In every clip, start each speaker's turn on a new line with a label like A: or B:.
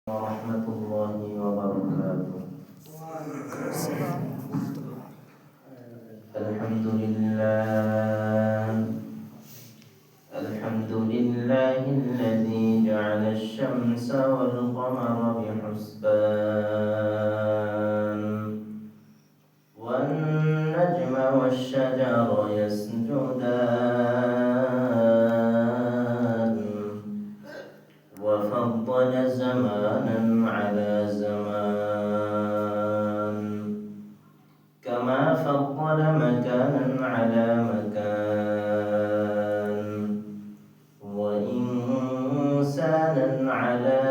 A: ورحمة الله وبركاته. الحمد لله الحمد لله الذي جعل الشمس والقمر بحسبان والنجم والشجر يسجدان وفضل زمانا على زمان كما فضل مكانا على مكان وإنسانا على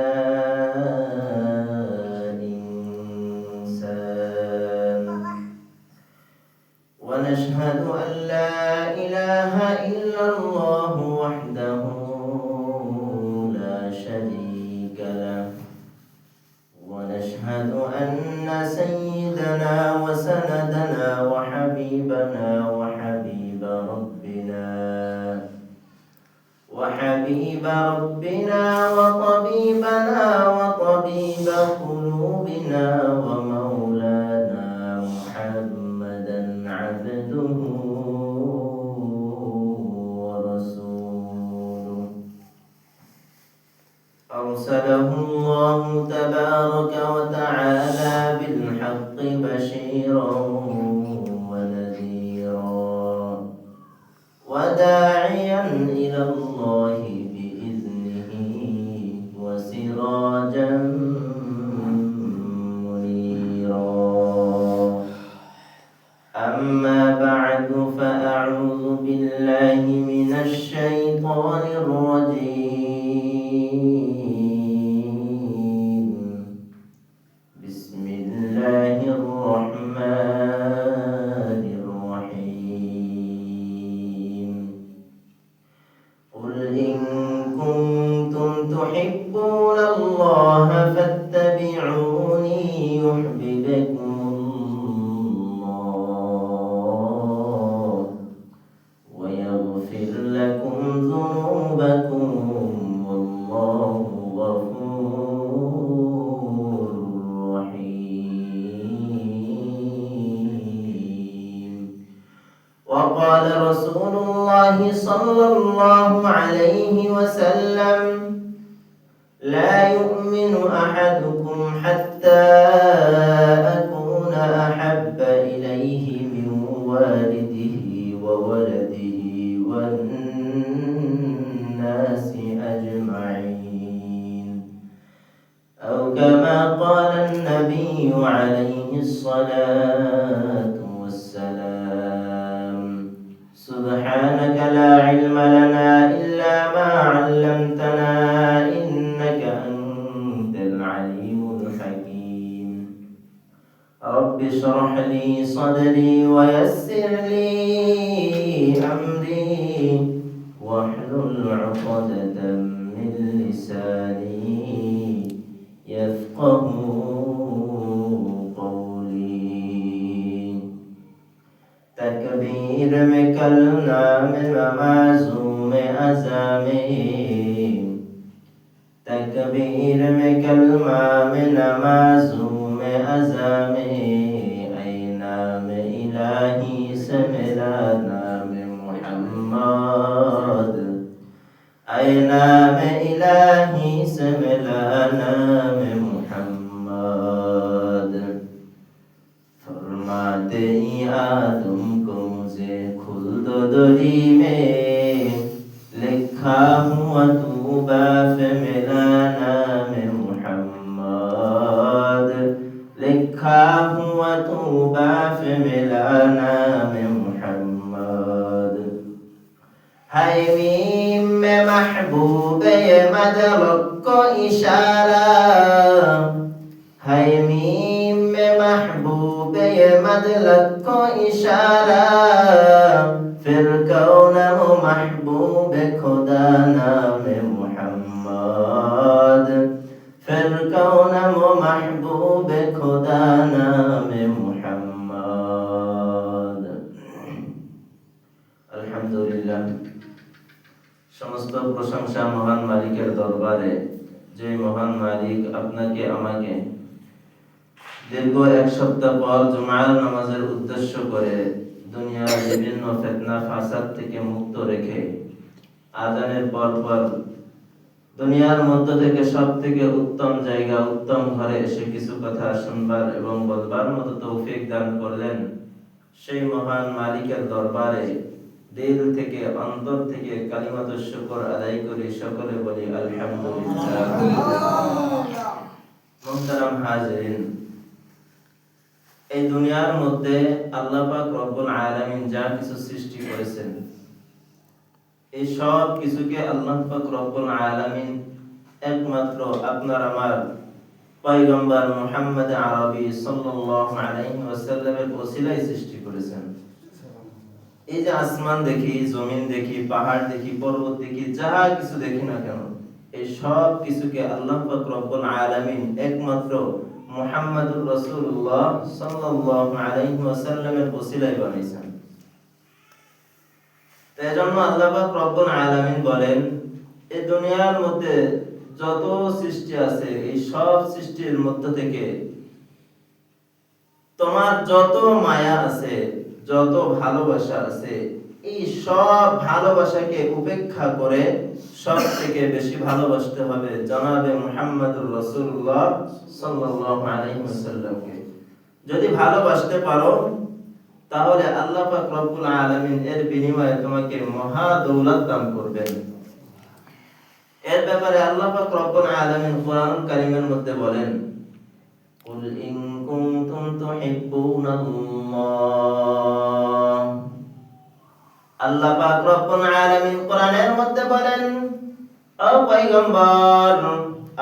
A: إنسان ونشهد أن لا إله إلا الله وحده لا شريك له ونشهد أن سيدنا وسندنا وحبيبنا وحبيب ربنا وطبيبنا وطبيب قلوبنا ومولانا محمدا عبده ورسوله أرسله الله تبارك وتعالى بالحق بشيرا ونذيرا وداعيا إلى الله بإذنه وسراجا منيرا. أما بعد فأعوذ بالله من الشيطان الرجيم. بسم الله الرحمن الرحيم. قل إن كنتم تحبون الله فاتبعوني يحببكم الله ويغفر لكم ذنوبكم والله غفور رحيم. وقال رسول الله صلى الله عليه وسلم: لا يؤمن أحدكم حتى أكون أحب إليه من والده وولده والناس أجمعين، أو كما قال النبي عليه الصلاة والسلام. سبحانك لا علم لنا إلا ما علمتنا إنك أنت العليم الحكيم. رب اشرح لي صدري ويسر لي أمري واحلل عقدة من لساني يفقه قولي. تکبیر میں کلنا میں معزوم ازامین، تکبیر میں کلمہ میں معزوم ازامین، اے نام الہی سے میرا نام محمد، اے نام الہی سے میرا نام محمد. فرماتے ہی آدم کو مجھے خلد و دری میں لکھا ہوا توبہ پہ میرا نام محمد، لکھا ہوا توبہ پہ میرا نام محمد. ہے میم میں محبوب مدرک کو اشارہ، ہے میم میں محبوب مدلک کو اشارہ، پھر کون وہ محبوب خدا نام محمد، پھر کون وہ محبوب خدا نام محمد. আলহামদুলিল্লাহ, সমস্ত প্রশংসা মহান মালিকের দরবারে যে মহান মালিক আপনাকে আমাকে দীর্ঘ এক সপ্তাহ পর জুমার নামাজের উদ্দেশ্য করে দুনিয়ার বিভিন্ন ফিতনা ফাসাদ থেকে মুক্ত রেখে আজানের পর পর দুনিয়ার মধ্য থেকে সব থেকে উত্তম জায়গা উত্তম ঘরে এসে কিছু কথা শুনবার এবং বলবার মতো তৌফিক দান করলেন, সেই মহান মালিকের দরবারে দিল থেকে অন্তর থেকে কালিমাতুশ শুকর আদায় করি, সকলে বলি আলহামদুলিল্লাহ। মুহতারাম হাজিরিন, এই দুনিয়ার মধ্যে আল্লাহ পাক রব্বুল আলামিন যা কিছু সৃষ্টি করেছেন, এই সব কিছুকে আল্লাহ পাক রব্বুল আলামিন একমাত্র আপনার আমার পয়গম্বর মুহাম্মদ আরবি সাল্লাল্লাহু আলাইহি ওয়াসাল্লামের ওসিলায় সৃষ্টি করেছেন। এই যে আসমান দেখি, জমিন দেখি, পাহাড় দেখি, পর্বত দেখি, যা কিছু দেখি না কেন, এই সব কিছুকে আল্লাহ পাক রব্বুল আলামিন একমাত্র মুহাম্মদুর রাসূলুল্লাহ সাল্লাল্লাহু আলাইহি ওয়াসাল্লামের ওসিলায় বানাইছেন। এজন্য আল্লাহ পাক রব্বুল আলামিন বলেন, এই দুনিয়ার মধ্যে যত সৃষ্টি আছে, এই সব সৃষ্টির মধ্য থেকে তোমার যত মায়া আছে, যত ভালোবাসা আছে, এই সব ভালোবাসাকে উপেক্ষা করে সব থেকে বেশি ভালোবাসতে হবে জনাবে মুহাম্মদুর রাসূলুল্লাহ সাল্লাল্লাহু আলাইহি ওয়াসাল্লামকে। যদি ভালোবাসতে পারো তাহলে আল্লাহ পাক রব্বুল আলামিন এর বিনিময়ে তোমাকে মহা দৌলত দান করবেন। এর ব্যাপারে আল্লাহ পাক রব্বুল আলামিন কোরআনুল কারীমের মধ্যে বলেন, কুল ইন কুনতুম তুহিব্বুনাল্লাহ। আল্লাহ পাক রব্বুল আলামিন কোরআনের মধ্যে বলেন, ও পয়গম্বর,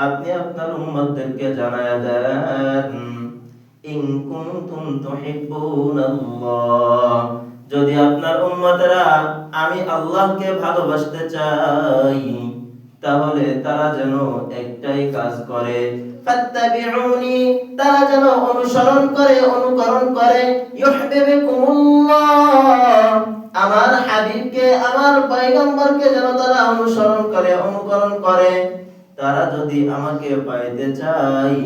A: আপনি আপনার উম্মতদেরকে জানায়া দেন, ইন কুনতুম তুহিব্বুনাল্লাহ, যদি আপনার উম্মতরা আমি আল্লাহকে ভালোবাসতে চাই তাহলে তারা যেন একটাই কাজ করে, ফাত্তাবিউনি, তারা যেন অনুসরণ করে, অনুকরণ করে, ইউহিব্বুকুমুল্লাহ, আমার হাবিবকে, আমার পয়গম্বরকে যেন তারা অনুসরণ করে, অনুকরণ করে। তারা যদি আমাকে পাইতে চায়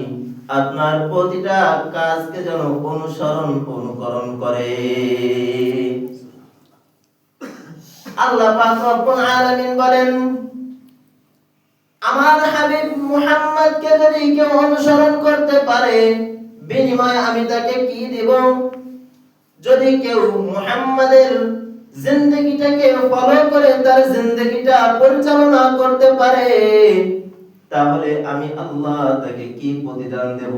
A: আপনার প্রতিটা কাজকে যেন অনুসরণ, অনুকরণ করে। আল্লাহ পাক রব্বুল আলামিন বলেন, আমার হাবিব মুহাম্মদকে যদি কেউ অনুসরণ করতে পারে, বিনিময়ে আমি তাকে কি দেব? যদি কেউ মুহাম্মাদের জিন্দেগিটাকে ফলো করে তার জিন্দেগিটা পরিচালনা করতে পারে, তাহলে আমি আল্লাহ তাকে কি প্রতিদান দেব?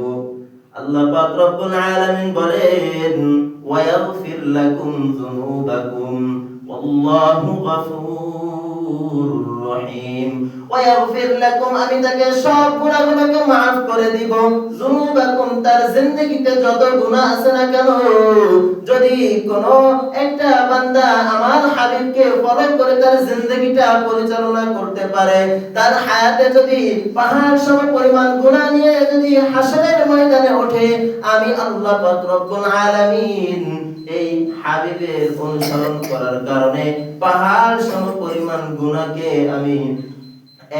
A: আল্লাহ পাক রব্বুল আলামিন বলেন, ওয়ায়াগফির লাকুম যুনুবাকুম ওয়াল্লাহু গফুরুর রহিম। ওয়ায়াগফির লাকুম, আমি তাকে সব গুনাহগুলোকে maaf করে দিব। যুনুবাকুম, তার জিন্দেগিতে যত গুনাহ আছে না কেন, যদি কোনো একটা বান্দা আমার হাবিবকে ফলো করে তার জিন্দেগিটা পরিচালনা করতে পারে, তার হায়াতে যদি পাহাড় সম পরিমাণ গুনাহ নিয়ে যদি হাসরের ময়দানে ওঠে, আমি আল্লাহ পাক রব্বুল আলামিন এই হাবিবের অনুসরণ করার কারণে পাহাড় সম পরিমাণ গুনাহকে আমি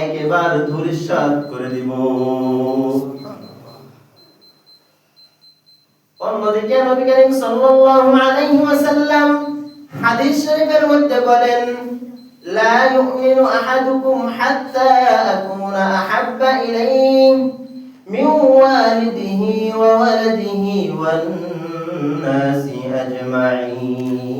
A: একেবারে ধূলিসাৎ করে দিব। অন্যদিকে নবী করিম সাল্লাল্লাহু আলাইহি ওয়াসাল্লাম হাদিস শরীফের মধ্যে বলেন, লা ইউমিনু আহাদুকুম হাত্তা আকুনা আহাব্বা ইলাইহি মিন ওয়ালিদিহি ওয়া ওয়ালাদিহি ওয়ান নাসি আজমাইন।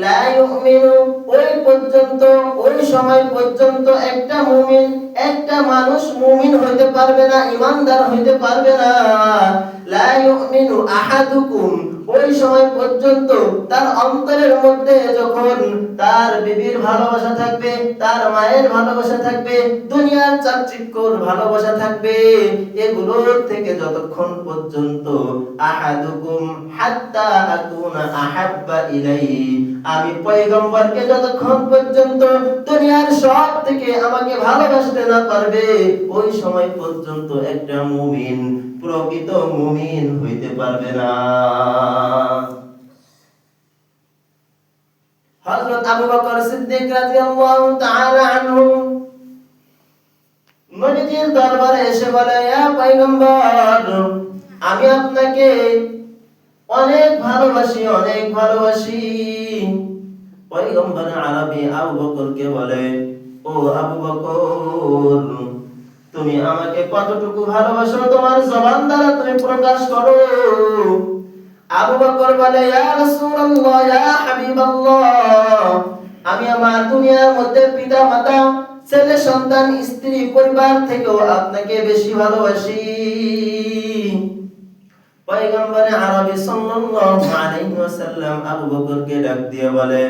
A: লা ইউমিনু, ওই পর্যন্ত, ওই সময় পর্যন্ত একটা মুমিন, একটা মানুষ মুমিন হইতে পারবে না, ঈমানদার হইতে পারবে না। লা ইউমিনু আহাদুকুম, ওই সময় পর্যন্ত তার অন্তরের মধ্যে যখন তার বিবির ভালোবাসা থাকবে, তার মায়ের ভালোবাসা থাকবে, দুনিয়ার চাকচিক্যর ভালোবাসা থাকবে, এগুলোর থেকে যতক্ষণ পর্যন্ত আহাদুকুম হাত্তা আকুনা আহাব্বা ইলাইহি, আমি পয়গম্বরকে যতক্ষণ পর্যন্ত দুনিয়ার সব থেকে আমাকে ভালোবাসতে না পারবে, ওই সময় পর্যন্ত একটা মুমিন, প্রকৃত মুমিন হইতে পারবে না। হযরত আবু বকর সিদ্দিক রাদিয়াল্লাহু তাআলা আনহু নবীজির দরবারে এসে বলে, ইয়া পয়গম্বর, আমি আপনাকে অনেক ভালোবাসি, অনেক ভালোবাসি। পয়গম্বর আরবি আবু বকরকে বলে, ও আবু বকর, তুমি আমাকে কতটুকু ভালোবাসো তোমার জবান দ্বারা তুমি প্রকাশ করো। আবু বকর বলে, ইয়া রাসূলুল্লাহ, ইয়া হাবিবাল্লাহ, আমি আমার দুনিয়ার মধ্যে পিতা মাতা, ছেলে সন্তান, স্ত্রী পরিবার থেকেও আপনাকে বেশি ভালোবাসি। পয়গম্বর আরবি সাল্লাল্লাহু আলাইহি ওয়াসাল্লাম আবু বকরকে ডাক দিয়ে বলে,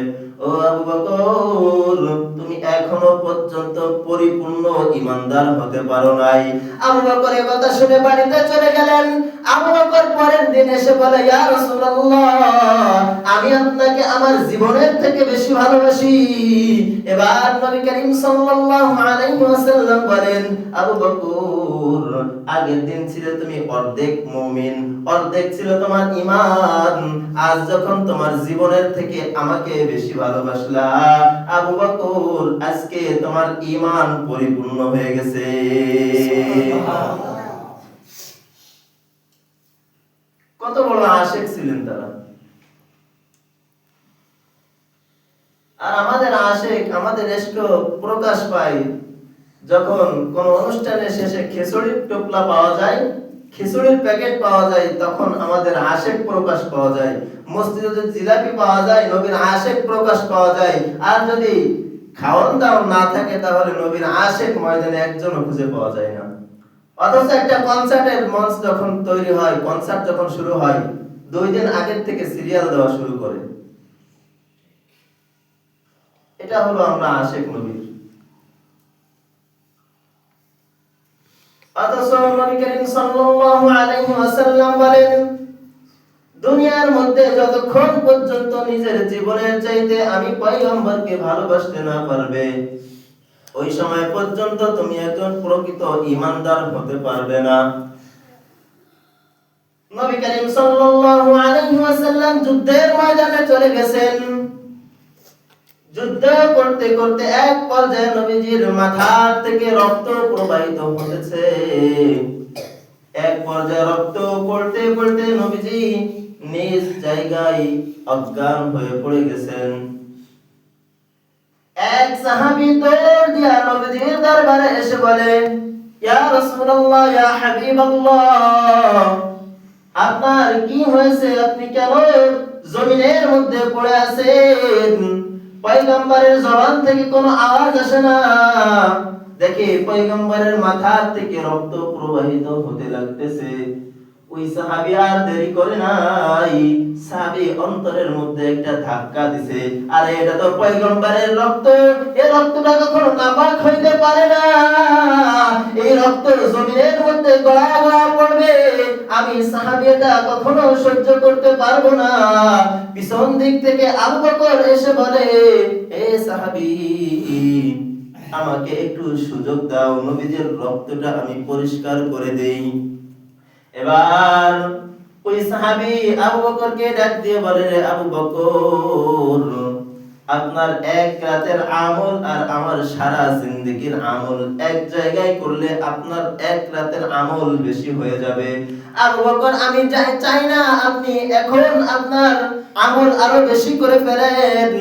A: ও আবু বকর, তুমি এখনো পর্যন্ত পরিপূর্ণ ঈমানদার হতে পারো নাই। আবু বকর এই কথা শুনে বাড়িতে চলে গেলেন। আবু বকর পরের দিন এসে বলে, ইয়া রাসূলুল্লাহ, আমি আপনাকে আমার জীবনের থেকে বেশি ভালোবাসি। এবার নবী করিম সাল্লাল্লাহু আলাইহি ওয়াসাল্লাম বলেন, আবু বকর, আগের দিন ছিলে তুমি অর্ধেক মুমিন, অর্ধেক ছিল তোমার ঈমান। আজ যখন তোমার জীবনের থেকে আমাকে বেশি ভালোবাসলা, আবু বকর, আজকে তোমার ঈমান পরিপূর্ণ হয়ে গেছে। কত বড় আশিক ছিলেন তারা। আর আমাদের আশিক, আমাদের ইষ্ট প্রকাশ পায় যখন কোন অনুষ্ঠানের শেষে খিচুড়ির টোপলা পাওয়া যায়, খিচুড়ির প্যাকেট পাওয়া যায়, তখন আমাদের আশিক প্রকাশ পাওয়া যায়। মসজিদে যদি জিলাপি পাওয়া যায়, নবীর আশিক প্রকাশ পাওয়া যায়। আর যদি খাওয়ান দাওয়ান না থাকে, তাহলে নবীর আশিক ময়দানে একজনও খুঁজে পাওয়া যায় না। অথচ একটা কনসার্টের মঞ্চ যখন তৈরি হয়, কনসার্ট যখন শুরু হয়, 2 দিন আগের থেকে সিরিয়াল দেওয়া শুরু করে। এটা হলো আমরা আশিক নবীর। অথচ নবী করিম সাল্লাল্লাহু আলাইহি ওয়াসাল্লাম বলেন, দুনিয়ার মধ্যে যতক্ষণ পর্যন্ত নিজের জীবনের চাইতে আমি পয়গম্বরকে ভালোবাসতে না পারবে, ওই সময় পর্যন্ত তুমি একজন প্রকৃত ঈমানদার হতে পারবে না। নবী করিম সাল্লাল্লাহু আলাইহি ওয়াসাল্লাম যুদ্ধের ময়দানে চলে গেছেন। যুদ্ধ করতে করতে এক পর্যায়ে নবীজির মাথার থেকে রক্ত প্রবাহিত হতেছে। এক পর্যায়ে রক্ত পড়তে পড়তে নবীজি নিজ জায়গায় অজ্ঞান হয়ে পড়ে গেছেন। এক সাহাবী দৌড় দিয়া নবীজির দরবারে এসে বলে, ইয়া রাসূলুল্লাহ, ইয়া হাবিবাল্লাহ, আপনার কি হয়েছে? আপনি কেন জমিনের মধ্যে পড়ে আছেন? পয়গম্বরের জবান থেকে কোনো আওয়াজ আসে না। দেখে পয়গম্বরের মাথার থেকে রক্ত প্রবাহিত হতে লাগতেছে। ওই সাহাবী আর দেরি করে নাই, সাহাবী অন্তরের মধ্যে একটা ধাক্কা দিছে, আরে এটা তো পয়গম্বরের রক্ত, এই রক্তটা কখনো নাপাক হইতে পারে না, এই রক্ত জমিনের মধ্যে গড়া গড়া পড়বে, আমি সাহাবী এটা কখনো সহ্য করতে পারবো না। পিছন দিক থেকে আবু বকর এসে বলে, এ সাহাবী, আমাকে একটু সুযোগ দাও, নবীজির রক্তটা আমি পরিষ্কার করে দেই। এবার ওই সাহাবী আবু বকরকে ডাক দিয়ে বলে, আবু বকর, আপনার এক রাতের আমল আর আমার সারা জিন্দেগীর আমল এক জায়গায় করলে আপনার এক রাতের আমল বেশি হয়ে যাবে। আবু বকর, আমি চাই না আপনি এখন আপনার আমল আরো বেশি করে ফেলেন।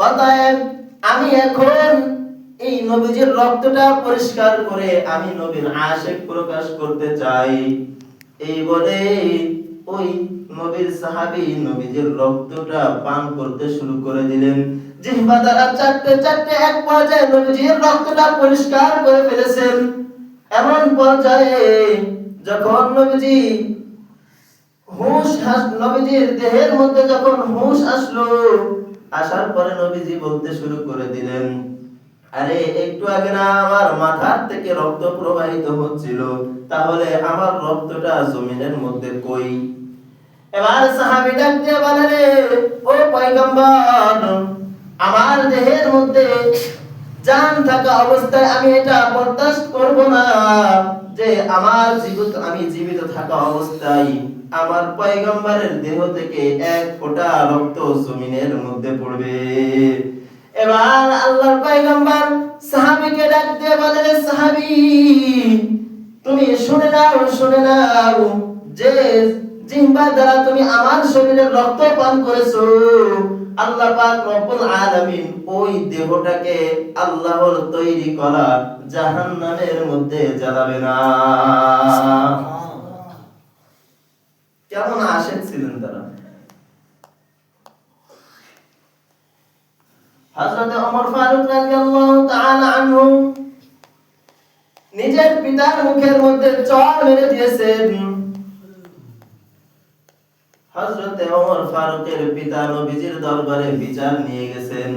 A: অতএব আমি এখন এই নবীজির রক্তটা পরিষ্কার করে আমি নবীর আশিক প্রকাশ করতে চাই। এই বলে ওই নবীর সাহাবী নবীজির রক্তটা পান করতে শুরু করে দিলেন। জিহ্বা দ্বারা চাটতে চাটতে এক পর্যায়ে নবীজির রক্তটা পরিষ্কার করে ফেলেছেন। এমন পর্যায়ে যখন নবীজির দেহের মধ্যে যখন হুঁশ আসলো, আসার পরে নবীজি বলতে শুরু করে দিলেন, আরে একটু আগে না আমার মাথার থেকে রক্ত প্রবাহিত হচ্ছিল, তাহলে আমার রক্তটা জমিনের মধ্যে কই? এবার সাহাবী ডাক দিয়ে বলে, রে ও পয়গম্বর, আমার দেহের মধ্যে জান থাকা অবস্থায় আমি এটা বরদাস্ত করব না যে আমি জীবিত থাকা অবস্থায় আমার পয়গম্বরের দেহ থেকে এক ফোঁটা রক্ত জমিনের মধ্যে পড়বে। এবার আল্লাহর পয়গম্বর সাহাবীকে ডাক দিয়ে বলে, সাহাবী তুমি শুনে নাও যে জিহ্বা দ্বারা তুমি আমার শরীরের রক্ত পান করেছো, আল্লাহ পাক রব্বুল আলামিন ওই দেহটাকে আল্লাহর তৈরি করা জাহান্নামের মধ্যে জ্বালাবে না। কেমন আশেক ছিলেন তারা। হযরত ওমর ফারুক রাদিয়াল্লাহু তাআলা আনহু নিজের পিতার মুখের মধ্যে চড় মেরে দিয়েছেন। হযরত ওমর ফারুকের পিতা নবীজির দরবারে বিচার নিয়ে গেছেন।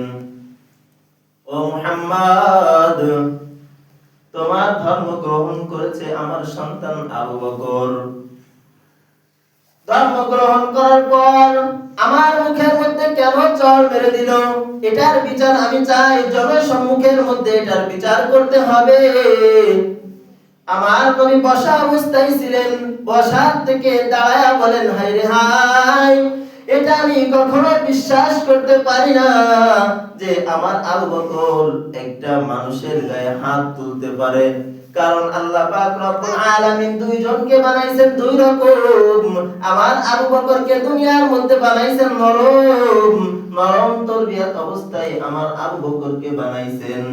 A: ও মুহাম্মদ, তোমার ধর্ম গ্রহণ করেছে আমার সন্তান আবু বকর। ধর্ম গ্রহণ করার পর আমার মুখের মধ্যে কেন চড় মেরে দিল? এটার বিচার আমি চাই, জনসম্মুখের মধ্যে এটার বিচার করতে হবে। আমার নবী বসা অবস্থায় ছিলেন, বসার থেকে দাঁড়ায়া বলেন, হায় রে হায়, এটা আমি কখনো বিশ্বাস করতে পারি না যে আমার আবু বকর একটা মানুষের গায়ে হাত তুলতে পারে। কারণ আল্লাহ পাক রব্বুল আলামিন দুইজনকে বানাইছেন দুই রকম। আমার আবু বকরকে দুনিয়ার মধ্যে বানাইছেন নরম তরবিয়ত অবস্থায় আমার আবু বকরকে বানাইছেন।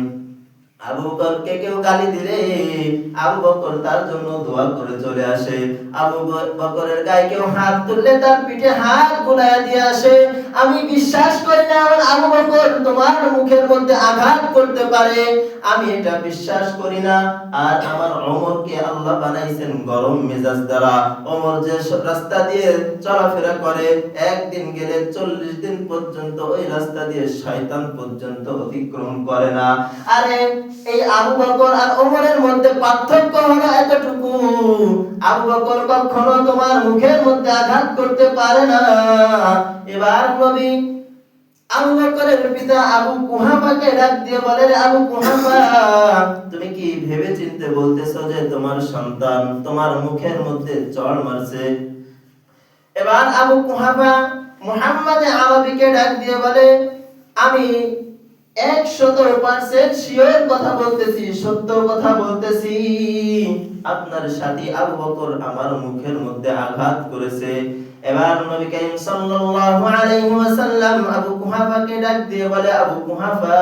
A: আবু বকরকে কেউ গালি দিলে আবু বকর তার জন্য দোয়া করে চলে আসে। আবু বকরের গায়ে কেউ হাত তুললে তার পিঠে হাত বুলাইয়া দিয়ে আসে। আমি বিশ্বাস করি না আমার আবু বকর তোমার মুখের মধ্যে আঘাত করতে পারে, আমি এটা বিশ্বাস করি না। আর আমার ওমরকে আল্লাহ বানাইছেন গরম মেজাজ দ্বারা। ওমর যে রাস্তা দিয়ে চলাফেরা করে, একদিন গেলে 40 দিন পর্যন্ত ওই রাস্তা দিয়ে শয়তান পর্যন্ত অতিক্রম করে না। আরে এই আবু বকর আর ওমরের মধ্যে পার্থক্য হলো এতটুকু, আবু বকর কখনো তোমার মুখের মধ্যে আঘাত করতে পারে না। এবার নবী আবু বকরের পিতা আবু কুহাফাকে ডাক দিয়ে বলে, আবু কুহাফা, তুমি কি ভেবে চিন্তে বলতেছো যে তোমার সন্তান তোমার মুখের মধ্যে চড় মারছে? এবার আবু কুহাফা মুহাম্মদ আরবিকে ডাক দিয়ে বলে, আমি 100% শিওর কথা বলতেছি, সত্য কথা বলতেছি, আপনার সাথী আবু বকর আমার মুখের মধ্যে আঘাত করেছে। এবার নবী করিম সাল্লাল্লাহু আলাইহি ওয়াসাল্লাম আবু কুহাফাকে ডাক দিয়ে বলে, আবু কুহাফা,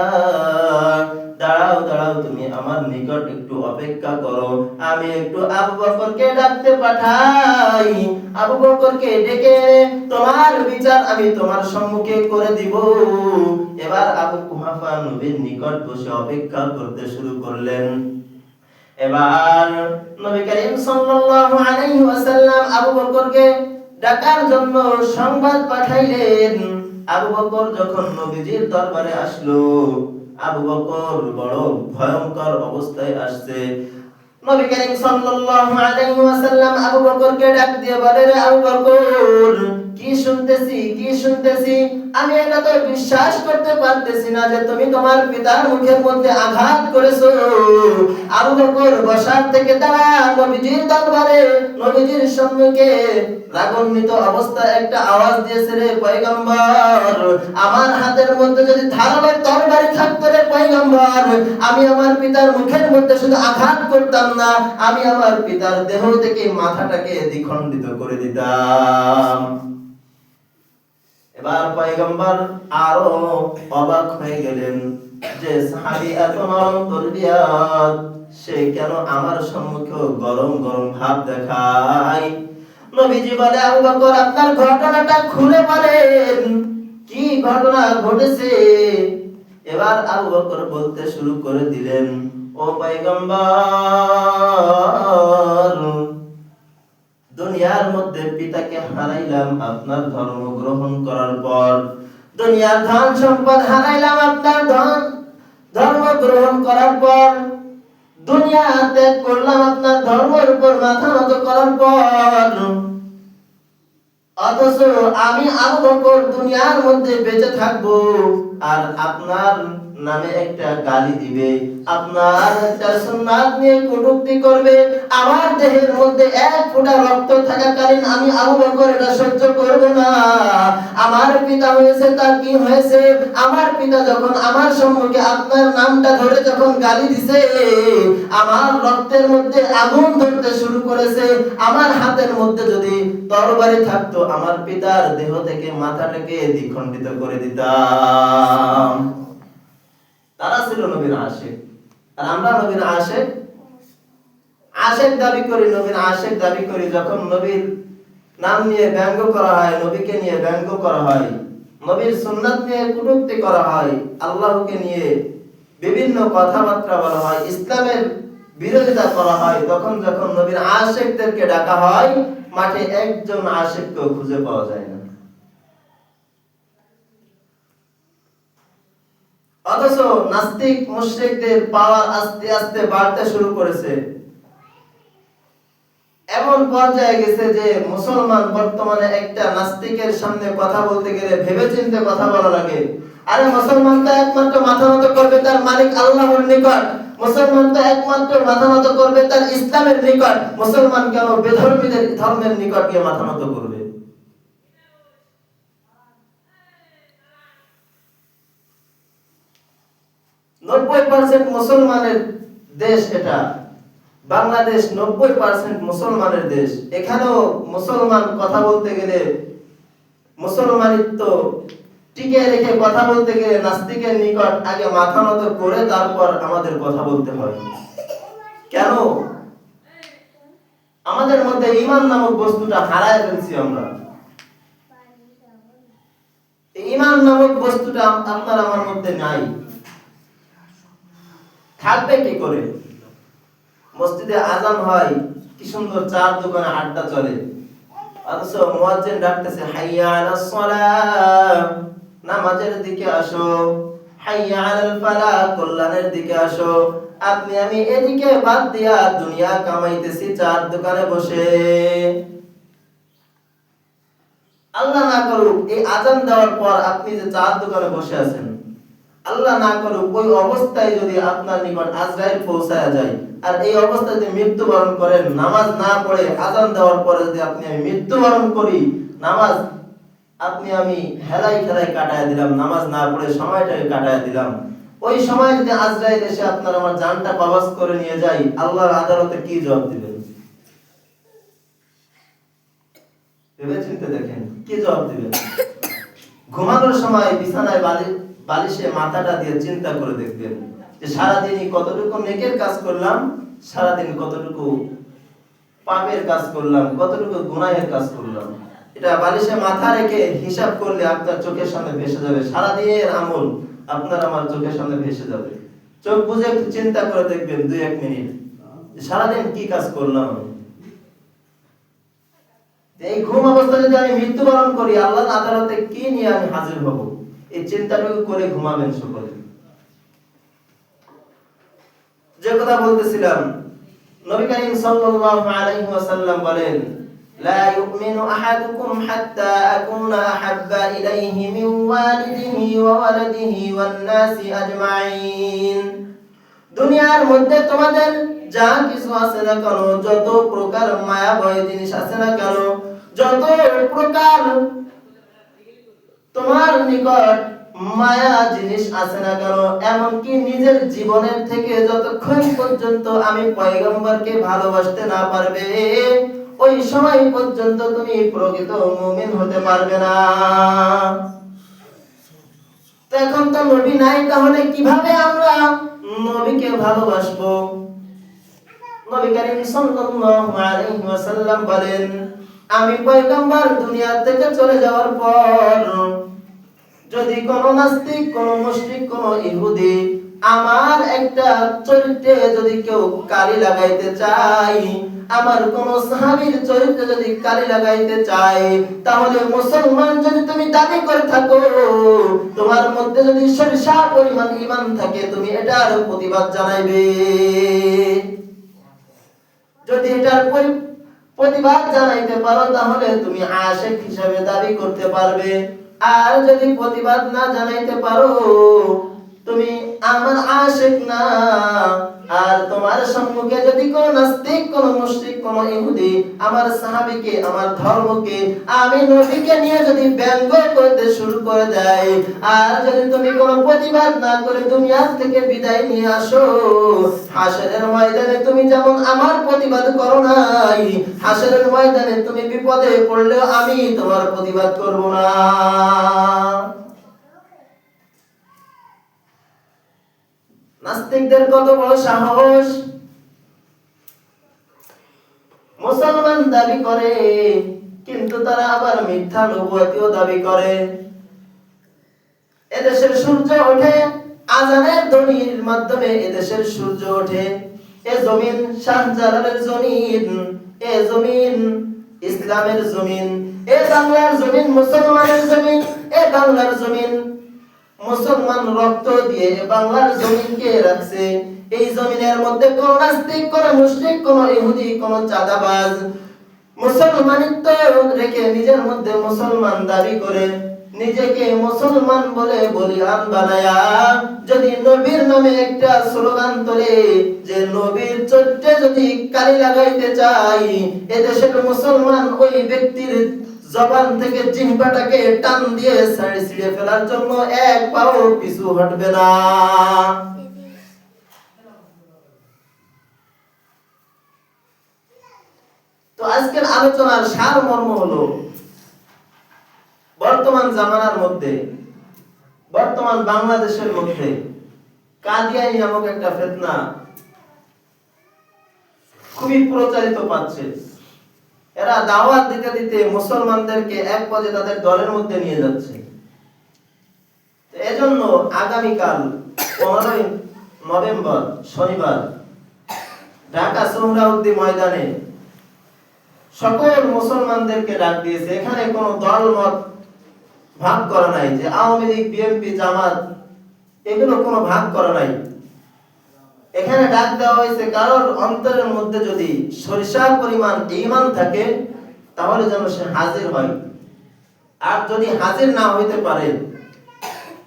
A: দাঁড়াও, তুমি আমার নিকট একটু অপেক্ষা করো, আমি একটু আবু বকরকে ডাকতে পাঠাই। আবু বকরকে ডেকে তোমার বিচার আমি তোমার সম্মুখে করে দিব। এবার আবু কুহাফা নবীর নিকট বসে অপেক্ষা করতে শুরু করলেন। এবার নবী করিম সাল্লাল্লাহু আলাইহি ওয়াসাল্লাম আবু বকরকে ডাকার জন্য সংবাদ পাঠাইলেন। আবু বকর যখন নবীজির দরবারে আসলো, আবু বকর বড় ভয়ঙ্কর অবস্থায় আসছে। নবী করিম সাল্লাল্লাহু আলাইহি ওয়াসাল্লাম আবু বকরকে ডাক দিয়ে বলে, আবু বকর, কি শুনতেছি আমি এটা তো বিশ্বাস করতে পারতেছি না যে তুমি তোমার পিতার মুখের মধ্যে আঘাত করেছো। আবু বকর বসার থেকে দাঁড়া নবীজির দরবারে নবীজির সম্মুখে রাগান্বিত অবস্থায় একটা আওয়াজ দিয়েছে, রে পয়গম্বর, আমার হাতের মধ্যে যদি ধারালো তরবারি থাকতো রে পয়গম্বর, আমি আমার পিতার মুখের মধ্যে শুধু আঘাত করতাম না, আমি আমার পিতার দেহ থেকে মাথাটাকে দ্বিখণ্ডিত করে দিতাম। এবার পয়গম্বর আরো অবাক হয়ে গেলেন যে সাহাবী এত নরম তরবিয়ত, সে কেন আমার সম্মুখে গরম গরম ভাব দেখায়। নবীজি বলে, আবু বকর, আপনার ঘটনাটা খুলে বলেন, কি ঘটনা ঘটেছে? এবার আবু বকর বলতে শুরু করে দিলেন, ও পয়গম্বর, দুনিয়ার মধ্যে পিতাকে হারাইলাম আপনার ধর্ম গ্রহণ করার পর, দুনিয়ার ধন সম্পদ হারাইলাম আপনার ধর্ম গ্রহণ করার পর, দুনিয়া ত্যাগ করলাম আপনার ধর্মের উপর মাথা নত করার পর, অথচ আমি আবু বকর দুনিয়ার মধ্যে বেঁচে থাকবো আর আপনার নামে একটা গালি দিবে, আপনার একটা সুন্নাত নিয়ে কটূক্তি করবে, আমার দেহের মধ্যে এক ফোঁটা রক্ত থাকাকালীন আমি আবু বকর এটা সহ্য করব না। আমার পিতা হয়েছে, তার কি হয়েছে? আমার পিতা যখন আমার সম্মুখে আপনার নামটা ধরে যখন গালি দিছে, আমার রক্তের মধ্যে আগুন ধরতে শুরু করেছে। আমার হাতের মধ্যে যদি তরবারি থাকতো, আমার পিতার দেহ থেকে মাথাটাকে দ্বিখণ্ডিত করে দিতাম। তারা ছিল নবীর আশিক, আর আমরা নবীর আশিক আশিক দাবি করি, নবীর আশিক দাবি করি। যখন নবীর নাম নিয়ে ব্যঙ্গ করা হয়, নবীকে নিয়ে ব্যঙ্গ করা হয়, নবীর সুন্নাত নিয়ে কটূক্তি করা হয়, আল্লাহকে নিয়ে বিভিন্ন কথাবার্তা বলা হয়, ইসলামের বিরোধিতা করা হয়, তখন যখন নবীর আশিকদেরকে ডাকা হয়, মাঠে একজন আশিককেও খুঁজে পাওয়া যায় না। অথচ নাস্তিক মুশরিকদের পাওয়ার আস্তে আস্তে বাড়তে শুরু করেছে। এমন পর্যায়ে গেছে যে মুসলমান বর্তমানে একটা নাস্তিকের সামনে কথা বলতে গেলে ভেবেচিন্তে কথা বলা লাগে। আরে মুসলমান তো একমাত্র মাথা নত করবে তার মালিক আল্লাহর নিকট, মুসলমান তো একমাত্র মাথা নত করবে তার ইসলামের নিকট। মুসলমান কেন বেধর্মীদের ধর্মের নিকট গিয়ে মাথা নত করবে? %90 মুসলমানের দেশ এটা বাংলাদেশ, 90% মুসলমানের দেশ। এখানেও মুসলমান কথা বলতে গেলে, মুসলমানিত্ব টিকে রেখে কথা বলতে গেলে নাস্তিকের নিকট আগে মাথা নত করে তারপর আমাদের কথা বলতে হয়। কেন? আমাদের মধ্যে ঈমান নামক বস্তুটা হারায় ফেলছি আমরা। ঈমান নামক বস্তুটা আপনার আমার মধ্যে নাই, থাকবে কি করে? মসজিদে আজান হয়, কি সুন্দর চার দোকানে আড্ডা চলে, অথচ মুয়াজ্জিন ডাকতেছে হাইয়া আলাস সালাহ, নামাজের দিকে আসো, হাইয়া আলাল ফালাহ, কল্যাণের দিকে আসো। আপনি আমি এদিকে বাদ দিয়া দুনিয়া কামাইতেছি চার দোকানে বসে। আল্লাহ না করুক এই আজান দেওয়ার পর আপনি যে চার দোকানে বসে আছেন, আল্লাহ না করুক ওই অবস্থায় যদি আপনার নিকট আজরাইল পৌঁছায়া যায়, আর এই অবস্থায় যদি মৃত্যুবরণ করেন, নামাজ না পড়ে আজান দেওয়ার পরে যদি আপনি আমি মৃত্যুবরণ করি, নামাজ আপনি আমি হেলাই খেলাই কাটায় দিলাম, নামাজ না পড়ে সময়টাকে কাটায় দিলাম, ওই সময় যদি আজরাইল এসে আপনার আমার জানটা কবজ করে নিয়ে যায়, আল্লাহর আদালতে কি জবাব দিবেন? ভেবে চিন্তে দেখেন কি জবাব দিবেন। ঘুমানোর সময় বিছানায় বালিশে মাথাটা দিয়ে চিন্তা করে দেখবেন যে সারাদিনই কতটুকু নেকের কাজ করলাম, সারাদিন কতটুকু পাপের কাজ করলাম, কতটুকু গুনাহের কাজ করলাম। এটা বালিশে মাথা রেখে হিসাব করলে আপনার চোখের সামনে ভেসে যাবে, সারাদিনের আমল আপনার আমার চোখের সামনে ভেসে যাবে। চোখ বুজে একটু চিন্তা করে দেখবেন 2-1 মিনিট, সারাদিন কি কাজ করলাম। এই ঘুম অবস্থায় যদি আমি মৃত্যুবরণ করি, আল্লাহর আদালতে কি নিয়ে আমি হাজির হব, এই চিন্তাটুকু করে ঘুমাবেন সকলে। যে কথা বলতেছিলাম, নবী করিম সাল্লাল্লাহু আলাইহি ওয়াসাল্লাম বলেন, লা ইউমিনু আহাদুকুম হাত্তা আকুনা আহাব্বা ইলাইহি মিন ওয়ালিদিহি ওয়া ওয়ালাদিহি ওয়ান নাসি আজমাইন। দুনিয়ার মধ্যে তোমাদের যা কিছু আছে না কেন, যত প্রকার মায়াময় জিনিস আছে না কেন, যত প্রকার তোমার নিকট মায়া জিনিস আছে না কেন, এমনকি নিজের জীবনের থেকে যতক্ষণ পর্যন্ত আমি পয়গম্বরকে ভালোবাসতে না পারবে, ওই সময় পর্যন্ত তুমি প্রকৃত মুমিন হতে পারবে না। তো এখন তো নবী নাই, তাহলে কিভাবে আমরা নবীকে ভালোবাসবো? নবী করিম সাল্লাল্লাহু আলাইহি ওয়াসাল্লাম বলেন, আমি পয়গম্বর দুনিয়া থেকে চলে যাওয়ার পর যদি কোন নাস্তিক, কোন মুশরিক, কোন ইহুদি আমার একটা চরিত্রে যদি কেউ কালি লাগাইতে চায়, আমার কোন সাহাবীর চরিত্রে যদি কালি লাগাইতে চায়, তাহলে মুসলমান যদি তুমি দাবি করে থাকো, তোমার মধ্যে যদি সরিষা পরিমাণ ঈমান থাকে, তুমি এটার প্রতিবাদ জানাইবে। যদি এটার প্রতিবাদ জানাইতে পারো, তাহলে তুমি আশিক হিসাবে দাবি করতে পারবে। আর যদি প্রতিবাদ না জানাইতে পারো, তুমি আমার আশিক না। আর তোমার সম্মুখে যদি কোন নাস্তিক, কোন মুশরিক, কোন ইহুদি আমার সাহাবীকে, আমার ধর্মকে, আমি নবীকে নিয়ে যদি ব্যঙ্গ করতে শুরু করে দেয়, আর যদি তুমি কোনো প্রতিবাদ না করে দুনিয়া থেকে বিদায় নিয়ে আসো, হাসরের ময়দানে তুমি যেমন আমার প্রতিবাদ করো নাই, হাসরের ময়দানে তুমি বিপদে পড়লেও আমি তোমার প্রতিবাদ করব না। নাস্তিকদের কত বড় সাহস! মুসলমান দাবি করে, কিন্তু তারা আবার মিথ্যা নবুয়তিও দাবি করে। এদেশের সূর্য ওঠে আজানের ধ্বনির মাধ্যমে, এদেশের সূর্য ওঠে। এ জমিন শাহজালালের জমিন, এ জমিন ইসলামের জমিন, এ বাংলার জমিন মুসলমানের জমিন, এ বাংলার জমিন মুসলমান রক্ত দিয়ে বাংলার জমিনকে রাখছে। এই জমিনের মধ্যে কোন নাস্তিক, কোন মুশরিক, কোন ইহুদি, কোন চাঁদাবাজ মুসলমানিত্ব রেখে নিজের মধ্যে মুসলমান দাবি করে, নিজেকে মুসলমান বলে বলিয়ান বানায়া যদি নবীর নামে একটা স্লোগান তোলে যে নবীর চরিত্রে যদি কালি লাগাইতে চাই, এদেশের মুসলমান ওই ব্যক্তির জবান থেকে জিহ্বাটাকে টান দিয়ে ছিঁড়ে ফেলার জন্য এক পাও পিছু হটবে না। তো আজকের আলোচনার সারমর্ম হলো, বর্তমান জামানার মধ্যে, বর্তমান বাংলাদেশের মধ্যে কাদিয়ানী নামক একটা ফিতনা খুবই প্রচারিত পাচ্ছে। এরা দাওয়াত দিতে দিতে মুসলমানদেরকে এক পর্যায়ে তাদের দলের মধ্যে নিয়ে যাচ্ছে। এজন্য আগামীকাল 15 নভেম্বর শনিবার ঢাকা সোহরাওয়ার্দী ময়দানে সকল মুসলমানদেরকে ডাক দিয়েছে। এখানে কোনো দল মত ভাগ করা নাই, যে আওয়ামী লীগ, বিএনপি, জামাত, এগুলো কোনো ভাগ করা নাই। এখানে ডাক দেওয়া হয়েছে কারোর অন্তরের মধ্যে যদি সরিষার পরিমাণ ঈমান থাকে তাহলে যেন সে হাজির হয়। আর যদি হাজির না হইতে পারে,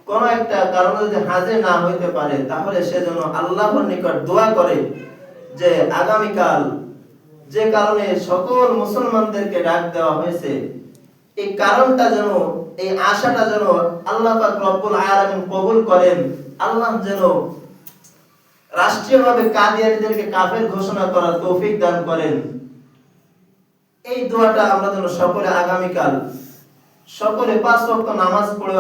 A: কোন একটা কারণে যদি হাজির না হইতে পারে, তাহলে সে যেন আল্লাহর নিকট দোয়া করে যে আগামীকাল যে কারণে সকল মুসলমানদেরকে ডাক দেওয়া হয়েছে, এই কারণটা যেন, এই আশাটা যেন আল্লাহ পাক রব্বুল আলামিন কবুল করেন। আল্লাহ যেন রাষ্ট্রীয়ভাবে কাদিয়ানীদেরকে কাফের ঘোষণা করার তৌফিক দান করেন। এই দোয়াটা আমরা যেন সকলে আগামীকাল সকলে 5 ওয়াক্ত নামাজ পড়ে